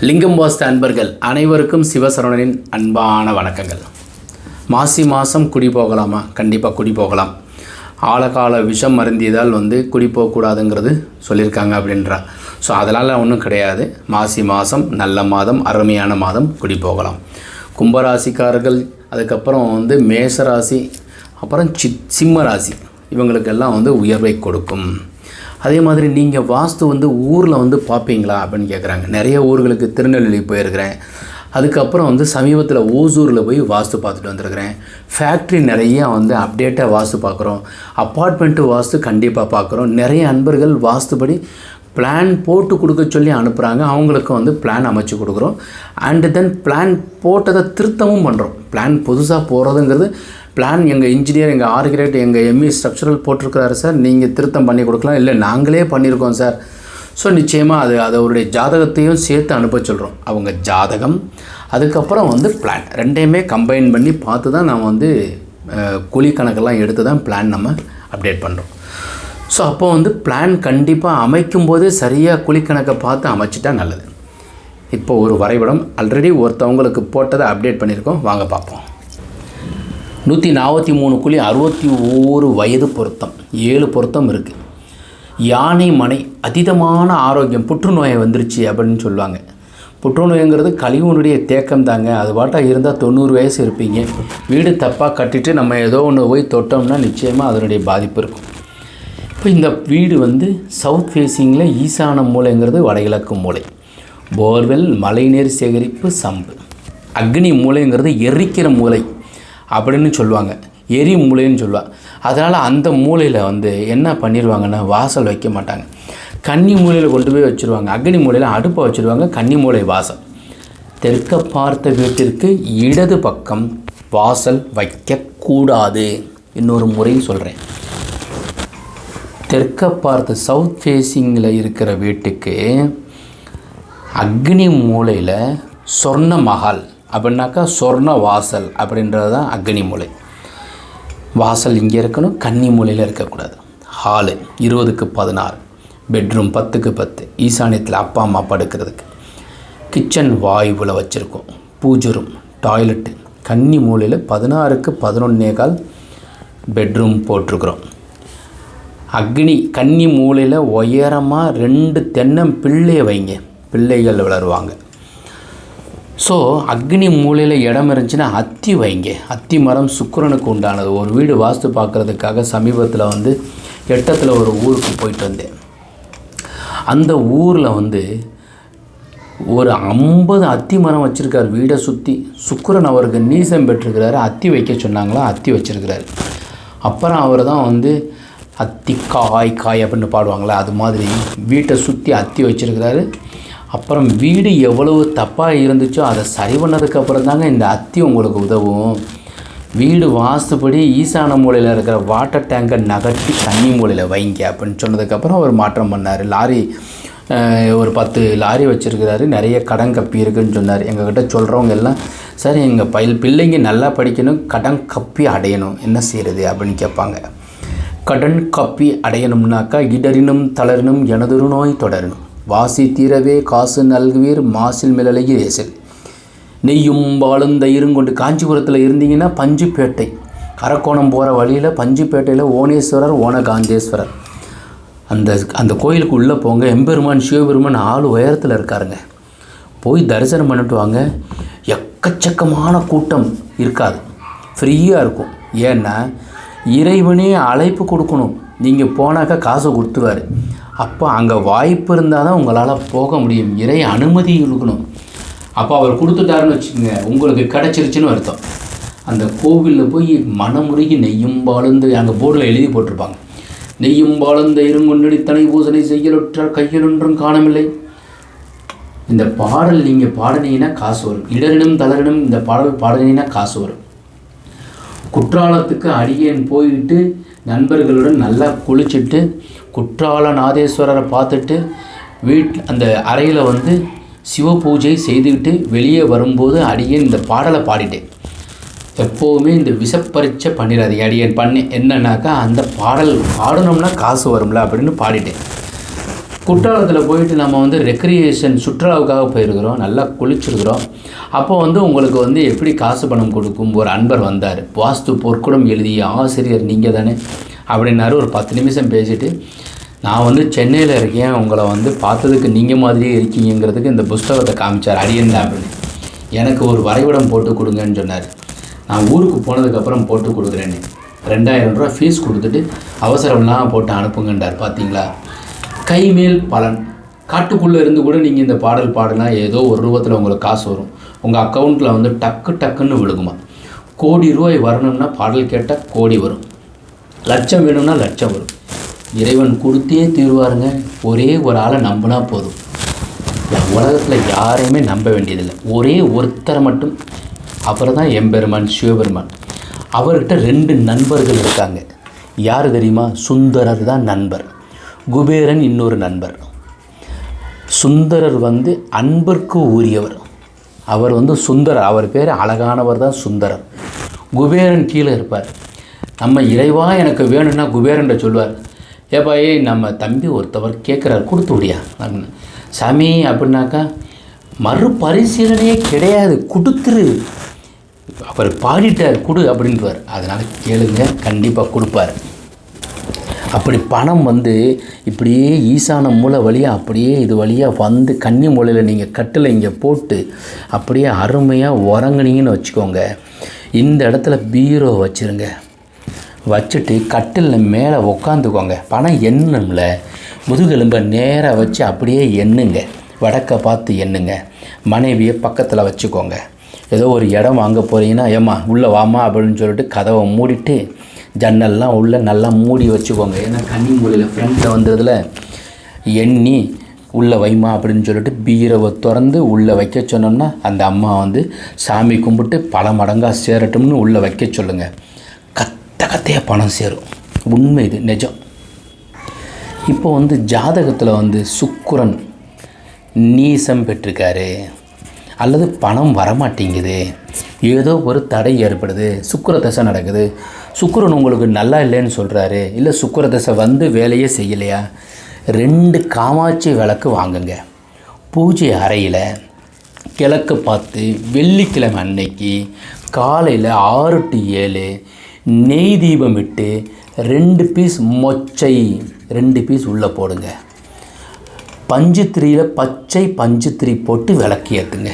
லிங்கம் வாஸ்து அன்பர்கள் அனைவருக்கும் சிவசரவணனின் அன்பான வணக்கங்கள். மாசி மாதம் குடி போகலாமா? கண்டிப்பாக குடி போகலாம். ஆழகால விஷம் அருந்தியதால் குடி போகக்கூடாதுங்கிறது சொல்லியிருக்காங்க அப்படின்றா. ஸோ அதனால் ஒன்றும் கிடையாது. மாசி மாதம் நல்ல மாதம், அருமையான மாதம், குடி போகலாம். கும்பராசிக்காரர்கள், அதுக்கப்புறம் மேசராசி, அப்புறம் சிம்ம ராசி, இவங்களுக்கெல்லாம் உயர்வை கொடுக்கும். அதே மாதிரி நீங்கள் வாஸ்து ஊரில் பார்ப்பீங்களா அப்படின்னு கேட்குறாங்க. நிறைய ஊர்களுக்கு திருநெல்வேலி போயிருக்கிறேன். அதுக்கப்புறம் சமீபத்தில் ஓசூரில் போய் வாஸ்து பார்த்துட்டு வந்துருக்கிறேன். ஃபேக்ட்ரி நிறையா அப்டேட்டாக வாஸ்து பார்க்குறோம். அப்பார்ட்மெண்ட்டு வாஸ்து கண்டிப்பாக பார்க்குறோம். நிறைய அன்பர்கள் வாஸ்துபடி பிளான் போட்டு கொடுக்க சொல்லி அனுப்புகிறாங்க. அவங்களுக்கு பிளான் அமைச்சு கொடுக்குறோம். அண்டு தென் பிளான் போட்டதை திருத்தமும் பண்ணுறோம். பிளான் புதுசாக போகிறதுங்கிறது பிளான் எங்கள் இன்ஜினியர், எங்கள் ஆர்கிடெக்ட், எங்கள் எம்இ ஸ்ட்ரக்சரல் போட்டிருக்கிறாரு சார், நீங்கள் திருத்தம் பண்ணி கொடுக்கலாம். இல்லை நாங்களே பண்ணியிருக்கோம் சார். ஸோ நிச்சயமாக அவருடைய ஜாதகத்தையும் சேர்த்து அனுப்ப சொல்கிறோம். அவங்க ஜாதகம், அதுக்கப்புறம் பிளான் ரெண்டையுமே கம்பைன் பண்ணி பார்த்து தான் நாம் கூலி கணக்கெல்லாம் எடுத்து தான் பிளான் நம்ம அப்டேட் பண்ணுறோம். ஸோ அப்போ பிளான் கண்டிப்பாக அமைக்கும் போதே சரியாக குழிக்கணக்கை பார்த்து அமைச்சிட்டா நல்லது. இப்போ ஒரு வரைபடம் ஆல்ரெடி ஒருத்தவங்களுக்கு போட்டதை அப்டேட் பண்ணியிருக்கோம், வாங்க பார்ப்போம். 143 குழி, 61 வயது பொருத்தம், 7 பொருத்தம் இருக்குது. யானை மனை, அதீதமான ஆரோக்கியம், புற்றுநோயை வந்துருச்சு அப்படின்னு சொல்லுவாங்க. புற்றுநோய்ங்கிறது கழிவுனுடைய தேக்கம் தாங்க. அது பாட்டாக இருந்தால் 90 வயசு இருப்பீங்க. வீடு தப்பாக கட்டிட்டு நம்ம ஏதோ ஒன்று போய் தொட்டோம்னா நிச்சயமாக அதனுடைய பாதிப்பு இருக்கும். இப்போ இந்த வீடு சவுத் ஃபேஸிங்கில் ஈசான மூலைங்கிறது வடகிழக்கு மூலை. போர்வெல், மழைநீர் சேகரிப்பு, சம்பு. அக்னி மூலைங்கிறது எரிக்கிற மூலை அப்படின்னு சொல்லுவாங்க, எரி மூலைன்னு சொல்லுவாங்க. அதனால் அந்த மூலையில் என்ன பண்ணிடுவாங்கன்னா வாசல் வைக்க மாட்டாங்க. கன்னி மூலையில் கொண்டு போய் வச்சுருவாங்க. அக்னி மூலையில் அடுப்பை வச்சுருவாங்க, கன்னி மூலை வாசல். தெற்க பார்த்த வீட்டிற்கு இடது பக்கம் வாசல் வைக்கக்கூடாது. இன்னொரு முறையும் சொல்கிறேன், தெற்க பார்த்த சவுத் ஃபேஸிங்கில் இருக்கிற வீட்டுக்கு அக்னி மூலையில் சொர்ண மஹால் அப்படின்னாக்கா சொர்ண வாசல் அப்படின்றது தான் அக்னி மூலை. வாசல் இங்கே இருக்கணும், கன்னி மூலையில் இருக்கக்கூடாது. ஹாலு 20க்கு 16, பெட்ரூம் 10க்கு 10, ஈசானியத்தில் அப்பா அம்மா படுக்கிறதுக்கு. கிச்சன் வாயுவில் வச்சுருக்கோம். பூஜை ரூம், டாய்லெட்டு கன்னி மூலையில் 16க்கு 11.25 பெட்ரூம் போட்டிருக்குறோம். அக்னி கன்னி மூலையில் உயரமாக 2 தென்னம்பிள்ளையை வைங்க, பிள்ளைகள் வளருவாங்க. ஸோ அக்னி மூலையில் இடம் இருந்துச்சுன்னா அத்தி வைங்க. அத்தி மரம் சுக்கிரனுக்கு உண்டானது. ஒரு வீடு வாஸ்து பார்க்குறதுக்காக சமீபத்தில் எட்டத்தில் ஒரு ஊருக்கு போயிட்டு வந்தேன். அந்த ஊரில் ஒரு 50 அத்தி மரம் வச்சுருக்கார் வீடை சுற்றி. சுக்கிரன் அவருக்கு நீசம் பெற்றிருக்கிறாரு. அத்தி வைக்க சொன்னாங்களா, அத்தி வச்சுருக்கிறாரு. அப்புறம் அவர் தான் அத்தி காய் அப்படின்னு பாடுவாங்களே, அது மாதிரி வீட்டை சுற்றி அத்தி வச்சுருக்கிறாரு. அப்புறம் வீடு எவ்வளவு தப்பாக இருந்துச்சோ அதை சரி பண்ணதுக்கப்புறம் தாங்க இந்த அத்தி உங்களுக்கு உதவும். வீடு வாஸ்துப்படி ஈசான மூலையில் இருக்கிற வாட்டர் டேங்கை நகர்த்தி கன்னி மூலையில் வைங்க அப்படின்னு சொன்னதுக்கப்புறம் அவர் மாற்றம் பண்ணார். லாரி ஒரு 10 லாரி வச்சுருக்கிறாரு. நிறைய கடன் கப்பி இருக்குதுன்னு சொன்னார். எங்ககிட்ட சொல்கிறவங்க எல்லாம், சார் எங்கள் பிள்ளைங்க நல்லா படிக்கணும், கடன் கப்பி அடையணும், என்ன செய்கிறது அப்படின்னு கேட்பாங்க. கடன் கப்பி அடையணும்னாக்கா இடரினும் தளரினும் எனதொரு நோய் தொடரணும். வாசி தீரவே காசு நல்குவீர், மாசில் மிளலையில் ஏசல். நெய்யும் பாலும் தயிரும் கொண்டு. காஞ்சிபுரத்தில் இருந்தீங்கன்னா பஞ்சுப்பேட்டை, அரக்கோணம் போகிற வழியில் பஞ்சுப்பேட்டையில் ஓனேஸ்வரர், ஓனகாந்தேஸ்வரர், அந்த கோயிலுக்கு உள்ளே போங்க. எம்பெருமான் சிவபெருமான் 4 உயரத்தில் இருக்காருங்க. போய் தரிசனம் பண்ணிட்டு வாங்க. எக்கச்சக்கமான கூட்டம் இருக்காது, ஃப்ரீயாக இருக்கும். ஏன்னா இறைவனே அழைப்பு கொடுக்கணும். நீங்கள் போனாக்கா காசை கொடுத்துருவார். அப்போ அங்கே வாய்ப்பு இருந்தால் தான் உங்களால் போக முடியும். இறை அனுமதி கொடுக்கணும். அப்போ அவர் கொடுத்துட்டாருன்னு வச்சுக்கோங்க, உங்களுக்கு கிடச்சிருச்சுன்னு அர்த்தம். அந்த கோவிலில் போய் மனமுருகி நெய்யும் பாலுந்து, அங்கே போர்டில் எழுதி போட்டிருப்பாங்க, நெய்யும் பாலுந்த இருங்கொண்டடி தனி பூசனை செய்யலுற்றார் கையலொன்றும் காணமில்லை. இந்த பாடல் நீங்கள் பாடினீங்கன்னா காசு வரும். இடரினும் தளரினும் இந்த பாடல் பாடினீங்கன்னா காசு வரும். குற்றாலத்துக்கு அடியேன் போயிட்டு நண்பர்களுடன் நல்லா குளிச்சுட்டு குற்றாலநாதேஸ்வரரை பார்த்துட்டு அந்த அறையில் சிவ பூஜை செய்துக்கிட்டு வெளியே வரும்போது அடியேன் இந்த பாடலை பாடிட்டேன். எப்போவுமே இந்த விஷப்பரீட்சை பண்ணிடாது அடியேன் பண்ணி என்னன்னாக்கா அந்த பாடல் பாடணும்னா காசு வரும்ல அப்படின்னு பாடிட்டேன். குற்றாலத்தில் போயிட்டு நம்ம வந்து ரெக்ரியேஷன் சுற்றுலாவுக்காக போயிருக்கிறோம், நல்லா குளிச்சிருக்கிறோம். அப்போ வந்து உங்களுக்கு வந்து எப்படி காசு பணம் கொடுக்கும் ஒரு அன்பர் வந்தார். வாஸ்து பொற்குடம் எழுதிய ஆசிரியர் நீங்கள் தானே அப்படின்னாரு. ஒரு 10 நிமிஷம் பேசிவிட்டு, நான் வந்து சென்னையில் இருக்கேன், உங்களை வந்து பார்த்ததுக்கு நீங்கள் மாதிரியே இருக்கீங்கிறதுக்கு இந்த புஸ்தகத்தை காமிச்சார், அடியன் அப்படின்னு. எனக்கு ஒரு வரைபடம் போட்டு கொடுங்கன்னு சொன்னார். நான் ஊருக்கு போனதுக்கப்புறம் போட்டு கொடுக்குறேன்னு 2000 ரூபா ஃபீஸ் கொடுத்துட்டு அவசரம்லாம் போட்டு அனுப்புங்கன்றார். பார்த்தீங்களா, கைமேல் பலன். காட்டுக்குள்ளே இருந்து கூட நீங்கள் இந்த பாடல் பாடினா ஏதோ ஒரு ரூபத்தில் உங்களுக்கு காசு வரும். உங்கள் அக்கௌண்ட்டில் வந்து டக்குன்னு விழுகுமா. கோடி ரூபாய் வரணும்னா பாடல் கேட்டால் கோடி வரும், லட்சம் வேணும்னா லட்சம் வரும். இறைவன் கொடுத்தே தீர்வாருங்க. ஒரே ஒரு ஆளை நம்பினா போதும். உலகத்தில் யாரையுமே நம்ப வேண்டியதில்லை, ஒரே ஒருத்தரை மட்டும். அப்புறம் தான் எம்பெருமான் சிவபெருமான். அவர்கிட்ட 2 நண்பர்கள் இருக்காங்க. யார் தெரியுமா? சுந்தரர் தான் நண்பர், குபேரன் இன்னொரு நண்பர். சுந்தரர் வந்து அன்பிற்கு உரியவர். அவர் வந்து சுந்தரர், அவர் பேர் அழகானவர் தான் சுந்தரர். குபேரன் கீழே இருப்பார். நம்ம இறைவா எனக்கு வேணும்னா குபேரன்ட்ட சொல்லுவார், ஏப்பாயே நம்ம தம்பி ஒருத்தவர் கேட்குறார், கொடுத்து விடியா அப்படின்னு. சாமி அப்படின்னாக்கா மறுபரிசீலனையே கிடையாது, கொடுத்துரு, அவர் பாடிட்டார் கொடு அப்படின்றார். அதனால் கேளுங்க, கண்டிப்பாக கொடுப்பார். அப்படி பணம் வந்து இப்படியே ஈசான மூலை வழியாக அப்படியே இது வழியாக வந்து கன்னி மூலையில் நீங்கள் கட்டில் இங்கே போட்டு அப்படியே அருமையாக உறங்குனீங்கன்னு வச்சுக்கோங்க. இந்த இடத்துல பீரோ வச்சுருங்க, வச்சுட்டு கட்டிலில் மேலே உக்காந்துக்கோங்க. பணம் எண்ணணும்ல, முதுகெலும்பை நேராக வச்சு அப்படியே எண்ணுங்க, வடக்க பார்த்து எண்ணுங்க. மனைவியை பக்கத்தில் வச்சுக்கோங்க. ஏதோ ஒரு இடம் வாங்க போகிறீங்கன்னா, ஏம்மா உள்ளே வாமா அப்படின்னு சொல்லிட்டு கதவை மூடிட்டு ஜன்னல்லாம் உள்ளே நல்லா மூடி வச்சுக்கோங்க. ஏன்னா கன்னி மூலையில் ஃப்ரெண்டில் வந்ததில் எண்ணி உள்ளே வைமா அப்படின்னு சொல்லிட்டு பீரவை திறந்து உள்ளே வைக்க சொன்னோம்னா அந்த அம்மா வந்து சாமி கும்பிட்டு பல மடங்காக சேரட்டும்னு உள்ளே வைக்க சொல்லுங்கள். கத்தையாக பணம் சேரும். உண்மை, இது நிஜம். இப்போ வந்து ஜாதகத்தில் வந்து சுக்கிரன் நீசம் பெற்றிருக்காரு, அல்லது பணம் வரமாட்டேங்குது, ஏதோ ஒரு தடை ஏற்படுது, சுக்கிர தசை நடக்குது, சுக்கிரன் உங்களுக்கு நல்லா இல்லைன்னு சொல்கிறாரு, இல்லை சுக்கிர தசை வந்து வேலையே செய்யலையா, 2 காமாட்சி விளக்கு வாங்குங்க. பூஜை அறையில் கிழக்கு பார்த்து வெள்ளிக்கிழமை அன்னைக்கு காலையில் 6 to 7 நெய் தீபம் விட்டு 2 பீஸ் மொச்சை 2 பீஸ் உள்ளே போடுங்க. பஞ்சுத்திரியில் பச்சை பஞ்சுத்திரி போட்டு விளக்கு ஏற்றுங்க.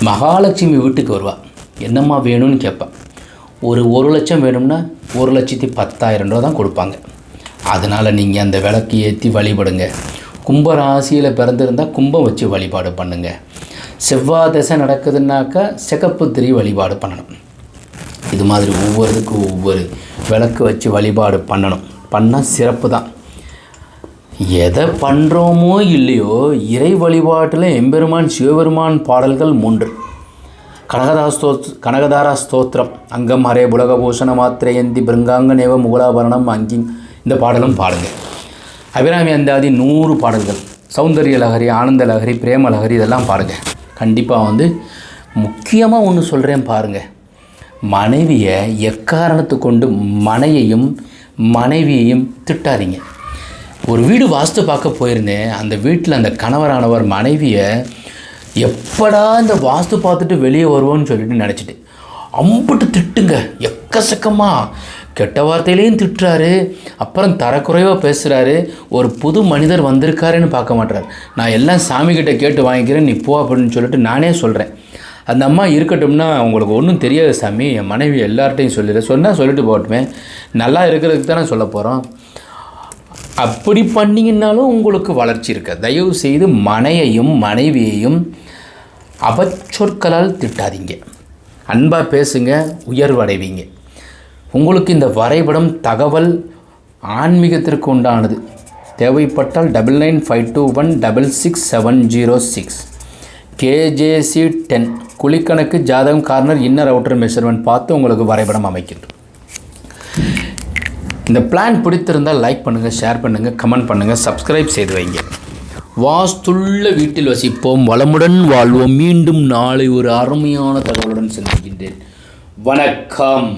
மகாலட்சுமி வீட்டுக்கு வருவா, என்னம்மா வேணும்னு கேட்பா. ஒரு 1 லட்சம் வேணும்னா 1,10,000 ரூபா தான் கொடுப்பாங்க. அதனால் நீங்கள் அந்த விளக்கு ஏற்றி வழிபடுங்க. கும்பராசியில் பிறந்திருந்தால் கும்பம் வச்சு வழிபாடு பண்ணுங்கள். செவ்வாய் தசை நடக்குதுன்னாக்கா சிகப்பு திரி வழிபாடு பண்ணணும். இது மாதிரி ஒவ்வொருத்துக்கும் ஒவ்வொரு விளக்கு வச்சு வழிபாடு பண்ணணும். பண்ணால் சிறப்பு தான். எதை பண்ணுறோமோ இல்லையோ, இறை வழிபாட்டில் எம்பெருமான் சிவபெருமான் பாடல்கள் 3. கனகதாரா ஸ்தோத்திரம், அங்கம் ஹரே புலகபூஷண மாத்திரையந்தி பிருங்காங்க நேவ முகலாபரணம் அங்கி, இந்த பாடலும் பாடுங்க. அபிராமி அந்தாதி 100 பாடல்கள், சௌந்தரிய லஹரி, ஆனந்த லஹரி, பிரேம லஹரி, இதெல்லாம் பாடுங்க. கண்டிப்பாக வந்து முக்கியமாக ஒன்று சொல்கிறேன் பாருங்கள். மனைவியை எக்காரணத்து கொண்டு மனைவியையும் திட்டாதீங்க. ஒரு வீடு வாஸ்து பார்க்க போயிருந்தேன். அந்த வீட்டில் அந்த கணவரானவர் மனைவியை எப்படா இந்த வாஸ்து பார்த்துட்டு வெளியே வருவோன்னு சொல்லிட்டு நினச்சிட்டு அம்புட்டு திட்டுங்க. எக்கச்சக்கமாக கெட்ட வார்த்தையிலையும் திட்டுறாரு, அப்புறம் தரக்குறைவாக பேசுகிறாரு. ஒரு புது மனிதர் வந்திருக்காருன்னு பார்க்க மாட்டார். நான் எல்லாம் சாமிக்கிட்ட கேட்டு வாங்கிக்கிறேன், நீ போ அப்படின்னு சொல்லிட்டு நானே சொல்கிறேன். அந்த அம்மா இருக்கட்டும்னா, உங்களுக்கு ஒன்றும் தெரியாது சாமி, என் மனைவி எல்லார்ட்டையும் சொன்னால் சொல்லிட்டு போகட்டுமே, நல்லா இருக்கிறதுக்கு தானே சொல்ல போகிறோம். அப்படி பண்ணிங்கன்னாலும் உங்களுக்கு வளர்ச்சி இருக்க. தயவு செய்து மனைவியையும் அபச்சொற்களால் திட்டாதீங்க. அன்பாக பேசுங்க, உயர்வடைவீங்க. உங்களுக்கு இந்த வரைபடம் தகவல் ஆன்மீகத்திற்கு உண்டானது. தேவைப்பட்டால் 9952166706 KJC 10 குழிக்கணக்கு ஜாதகம் கார்னர் இன்னர் அவுட்டர் மெஷர்மெண்ட் பார்த்து உங்களுக்கு வரைபடம் அமைக்கின்றோம். இந்த பிளான் பிடித்திருந்தால் லைக் பண்ணுங்கள், ஷேர் பண்ணுங்கள், கமெண்ட் பண்ணுங்கள், சப்ஸ்கிரைப் செய்து வைங்க. வாஸ்துள்ள வீட்டில் வசிப்போம், வளமுடன் வாழ்வோம். மீண்டும் நாளை ஒரு அருமையான தகவலுடன் சந்திக்கின்றேன். வணக்கம்.